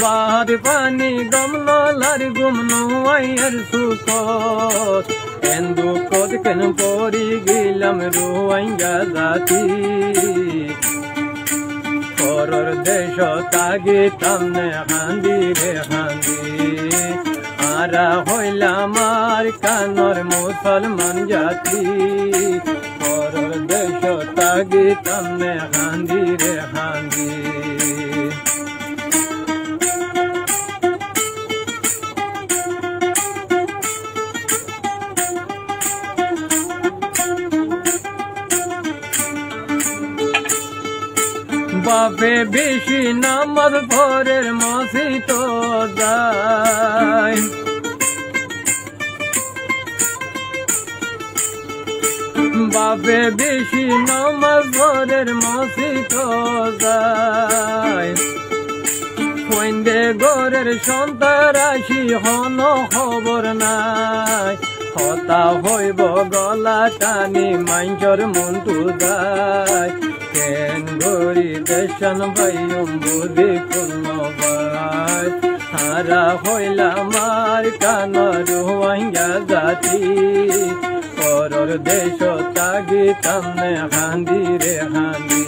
बाहर पानी गमलो लार गुमनो आयर सुखोस एंदु कोद केन पोरी गिलम रुआंगा जाती परर देश तागी तमने हांदी रे हांदी आरा हইলা मार कानर मुसलमान जाती परर देश तागी तमने हांदी रे हांदी बापे बेशी नामद भोरेर मसित যায় बापे बेशी नामद भोरेर मसित যায় কইন্দে গোরের সন্তারাশি হন খবর নাই হতা হইব গলা টানি মাইঞ্চর মন্টু যায় কেন গরি দেশন ভাইম বুদ্ধি পূর্ণ ভাই হারা হইলা মার কানর হুয়াইয়া জাতি পরর দেশ তাগি তামনে হান্দি রে হান্দি